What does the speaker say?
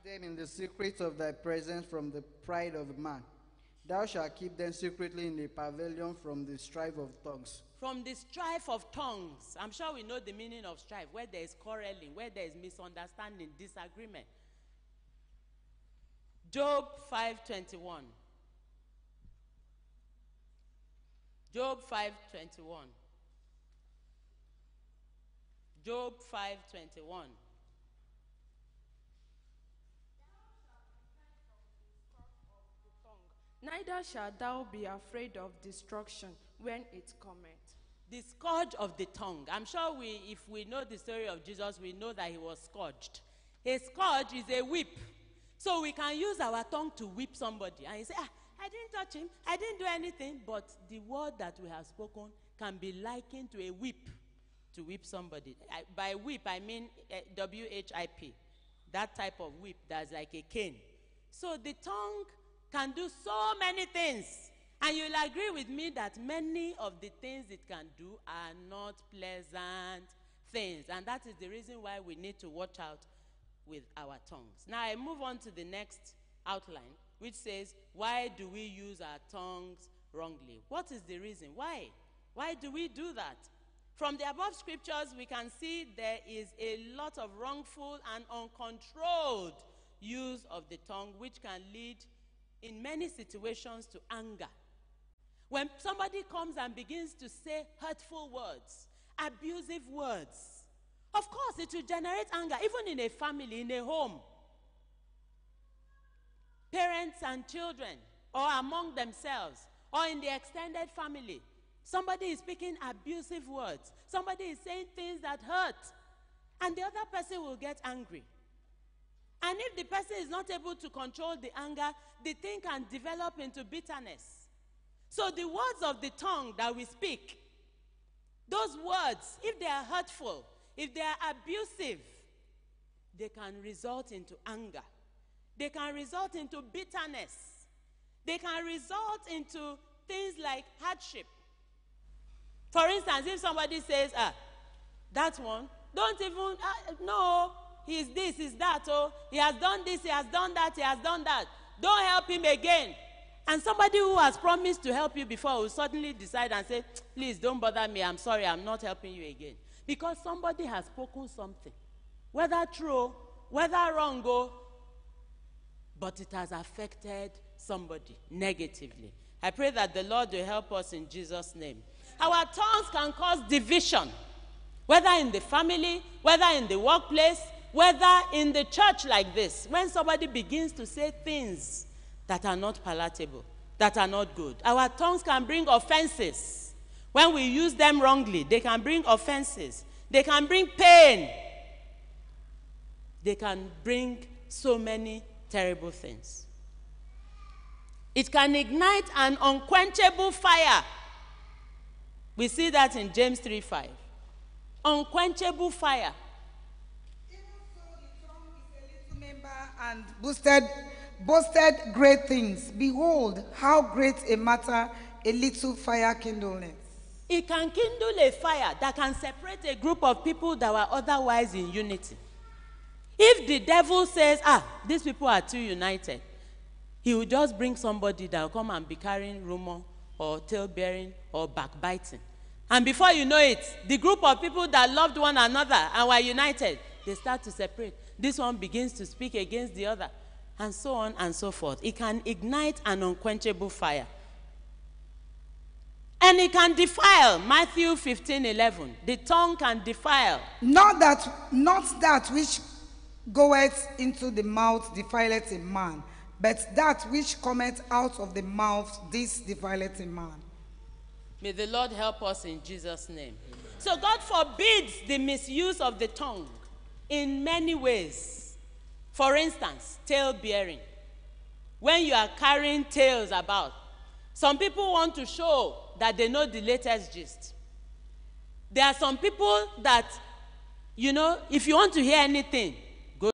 them in the secret of thy presence from the pride of man. Thou shalt keep them secretly in the pavilion from the strife of tongues. From the strife of tongues. I'm sure we know the meaning of strife, where there is quarreling, where there is misunderstanding, disagreement. Job 5:21. Job 5:21. Job 5:21. Neither shalt thou be afraid of destruction when it cometh. The scourge of the tongue. I'm sure if we know the story of Jesus, we know that he was scourged. A scourge is a whip. So we can use our tongue to whip somebody. And you say, I didn't touch him. I didn't do anything. But the word that we have spoken can be likened to a whip to whip somebody. By whip, I mean W-H-I-P. That type of whip that's like a cane. So the tongue can do so many things. And you'll agree with me that many of the things it can do are not pleasant things. And that is the reason why we need to watch out with our tongues. Now I move on to the next outline, which says, why do we use our tongues wrongly? What is the reason? Why? Why do we do that? From the above scriptures, we can see there is a lot of wrongful and uncontrolled use of the tongue, which can lead in many situations to anger. When somebody comes and begins to say hurtful words, abusive words, of course it will generate anger, even in a family, in a home. Parents and children, or among themselves, or in the extended family. Somebody is speaking abusive words. Somebody is saying things that hurt. And the other person will get angry. And if the person is not able to control the anger, the thing can develop into bitterness. So the words of the tongue that we speak, those words, if they are hurtful, if they are abusive, they can result into anger. They can result into bitterness. They can result into things like hardship. For instance, if somebody says, that one, don't even, no, he's this, he's that, oh, he has done this, he has done that, he has done that. Don't help him again. And somebody who has promised to help you before will suddenly decide and say, please don't bother me, I'm sorry, I'm not helping you again. Because somebody has spoken something. Whether true, whether wrong, but it has affected somebody negatively. I pray that the Lord will help us in Jesus' name. Our tongues can cause division, whether in the family, whether in the workplace, whether in the church like this. When somebody begins to say things that are not palatable, that are not good. Our tongues can bring offenses. When we use them wrongly, they can bring offenses. They can bring pain. They can bring so many terrible things. It can ignite an unquenchable fire. We see that in James 3:5. Unquenchable fire. Even so, the tongue is a little member and boasted great things. Behold, how great a matter a little fire kindleth. It can kindle a fire that can separate a group of people that were otherwise in unity. If the devil says, these people are too united, he will just bring somebody that will come and be carrying rumor or tale-bearing or backbiting. And before you know it, the group of people that loved one another and were united, they start to separate. This one begins to speak against the other, and so on and so forth. It can ignite an unquenchable fire. And it can defile. Matthew 15:11. The tongue can defile. Not that which goeth into the mouth defileth a man, but that which cometh out of the mouth, this defileth a man. May the Lord help us in Jesus' name. Amen. So God forbids the misuse of the tongue in many ways. For instance, tale-bearing. When you are carrying tales about, some people want to show that they know the latest gist. There are some people that, if you want to hear anything,